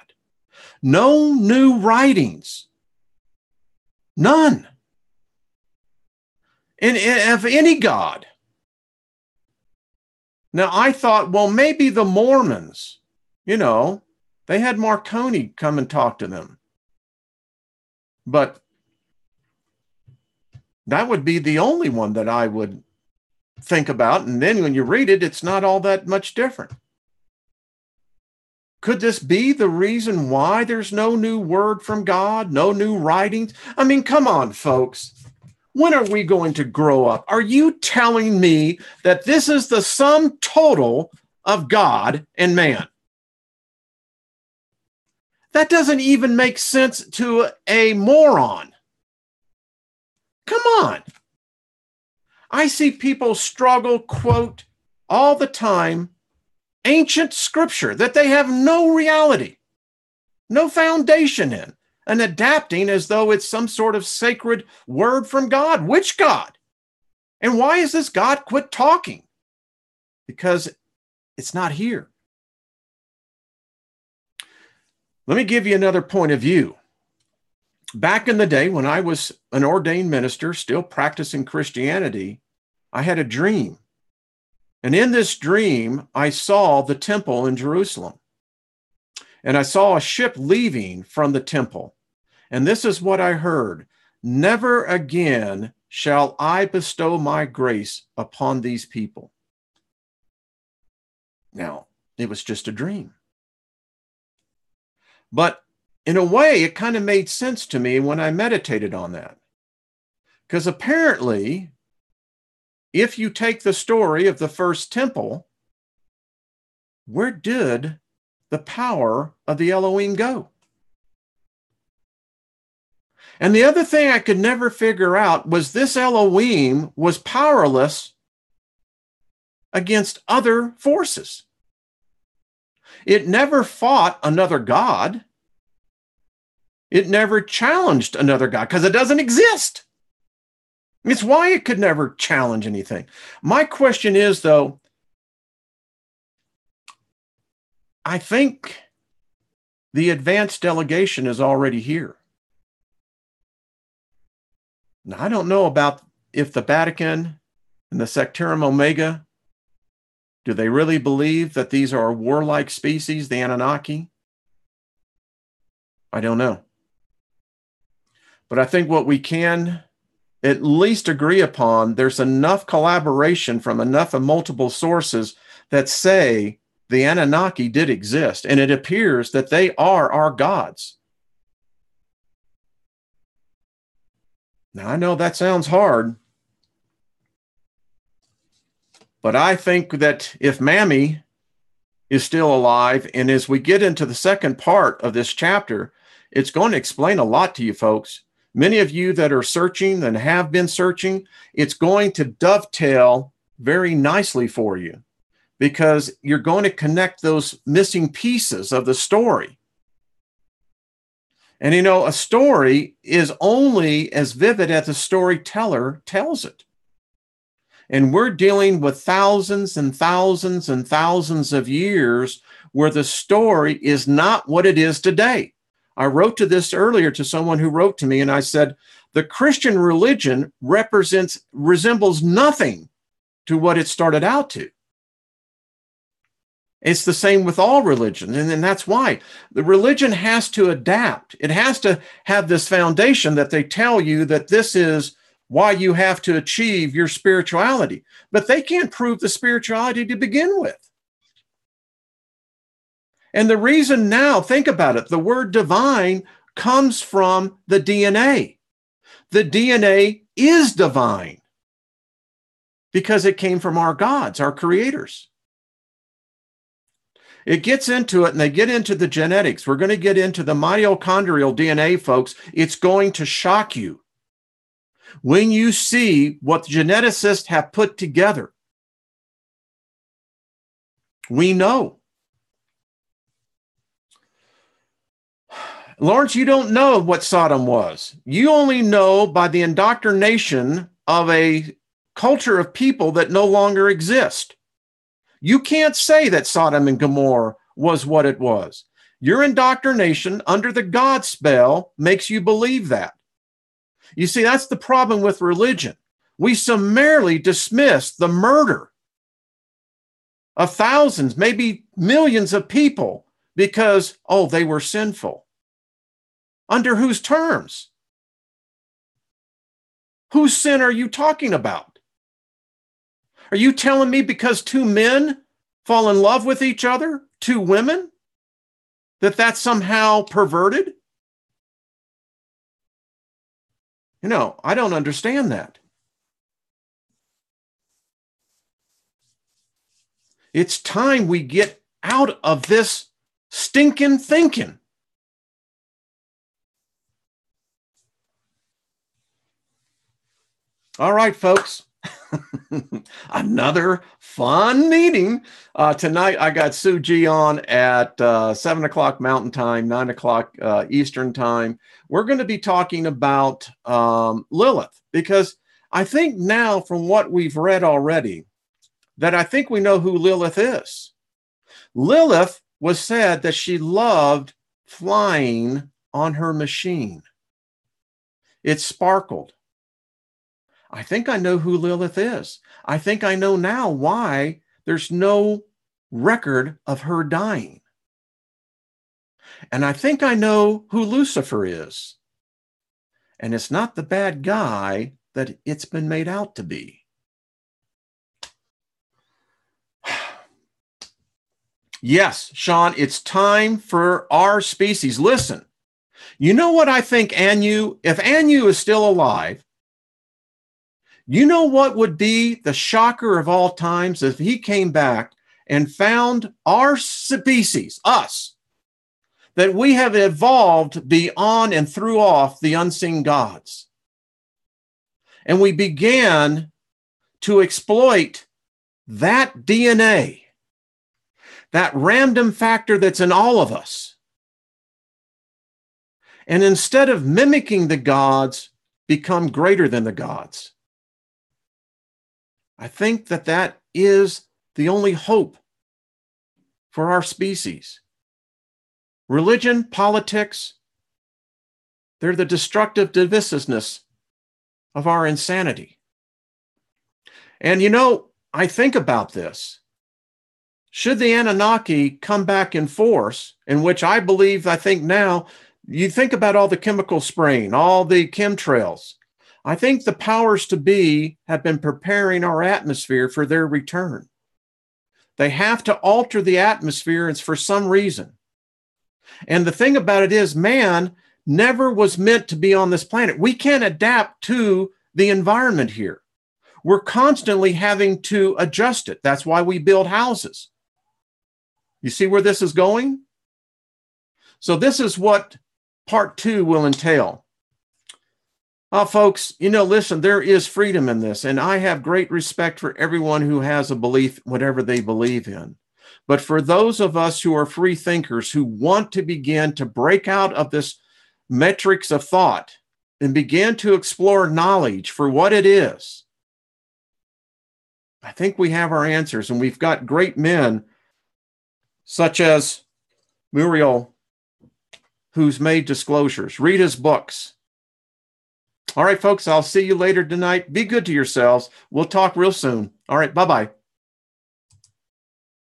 No new writings. None. And of any God. Now, I thought, well, maybe the Mormons, you know, they had Marconi come and talk to them. But that would be the only one that I would think about. And then when you read it, it's not all that much different. Could this be the reason why there's no new word from God, no new writings? I mean, come on, folks. When are we going to grow up? Are you telling me that this is the sum total of God and man? That doesn't even make sense to a moron. Come on. I see people struggle, quote, all the time, ancient scripture that they have no reality, no foundation in, and adapting as though it's some sort of sacred word from God. Which God? And why is this God quit talking? Because it's not here. Let me give you another point of view. Back in the day when I was an ordained minister, still practicing Christianity, I had a dream. And in this dream, I saw the temple in Jerusalem. And I saw a ship leaving from the temple. And this is what I heard. Never again shall I bestow my grace upon these people. Now, it was just a dream. But in a way, it kind of made sense to me when I meditated on that. Because apparently, if you take the story of the first temple, where did the power of the Elohim go? And the other thing I could never figure out was this Elohim was powerless against other forces. It never fought another God. It never challenged another God because it doesn't exist. It's why it could never challenge anything. My question is, though, I think the advanced delegation is already here. Now, I don't know about if the Vatican and the Sectarium Omega, do they really believe that these are a warlike species, the Anunnaki? I don't know. But I think what we can at least agree upon, there's enough collaboration from enough of multiple sources that say the Anunnaki did exist, and it appears that they are our gods. Now, I know that sounds hard, but I think that if Mammy is still alive, and as we get into the second part of this chapter, it's going to explain a lot to you folks. Many of you that are searching and have been searching, it's going to dovetail very nicely for you because you're going to connect those missing pieces of the story. And you know, a story is only as vivid as the storyteller tells it. And we're dealing with thousands and thousands and thousands of years where the story is not what it is today. I wrote to this earlier to someone who wrote to me, and I said, The Christian religion resembles nothing to what it started out to. It's the same with all religion. And that's why the religion has to adapt. It has to have this foundation that they tell you that this is why you have to achieve your spirituality. But they can't prove the spirituality to begin with. And the reason now, think about it, the word divine comes from the DNA. The DNA is divine because it came from our gods, our creators. It gets into it, and they get into the genetics. We're going to get into the mitochondrial DNA, folks. It's going to shock you when you see what geneticists have put together. We know. Lawrence, you don't know what Sodom was. You only know by the indoctrination of a culture of people that no longer exist. You can't say that Sodom and Gomorrah was what it was. Your indoctrination under the God spell makes you believe that. You see, that's the problem with religion. We summarily dismiss the murder of thousands, maybe millions of people because, oh, they were sinful. Under whose terms? Whose sin are you talking about? Are you telling me because two men fall in love with each other, two women, that that's somehow perverted? You know, I don't understand that. It's time we get out of this stinking thinking. All right, folks. Another fun meeting. Tonight, I got Sue G on at 7 o'clock Mountain Time, 9 o'clock Eastern Time. We're going to be talking about Lilith, because I think now from what we've read already, that I think we know who Lilith is. Lilith was said that she loved flying on her machine. It sparkled. I think I know who Lilith is. I think I know now why there's no record of her dying. And I think I know who Lucifer is. And it's not the bad guy that it's been made out to be. Yes, Sean, it's time for our species. Listen, you know what I think Anu, if Anu is still alive, you know what would be the shocker of all times if he came back and found our species, us, that we have evolved beyond and threw off the unseen gods. And we began to exploit that DNA, that random factor that's in all of us. And instead of mimicking the gods, become greater than the gods. I think that that is the only hope for our species. Religion, politics, they're the destructive divisiveness of our insanity. And you know, I think about this. Should the Anunnaki come back in force, in which I believe, I think now, you think about all the chemical spraying, all the chemtrails. I think the powers to be have been preparing our atmosphere for their return. They have to alter the atmosphere for some reason. And the thing about it is, man never was meant to be on this planet. We can't adapt to the environment here. We're constantly having to adjust it. That's why we build houses. You see where this is going? So this is what part 2 will entail. Folks, you know, listen, there is freedom in this, and I have great respect for everyone who has a belief, whatever they believe in. But for those of us who are free thinkers, who want to begin to break out of this metrics of thought and begin to explore knowledge for what it is, I think we have our answers, and we've got great men such as Mauro, who's made disclosures. Read his books. All right, folks, I'll see you later tonight. Be good to yourselves. We'll talk real soon. All right, bye-bye.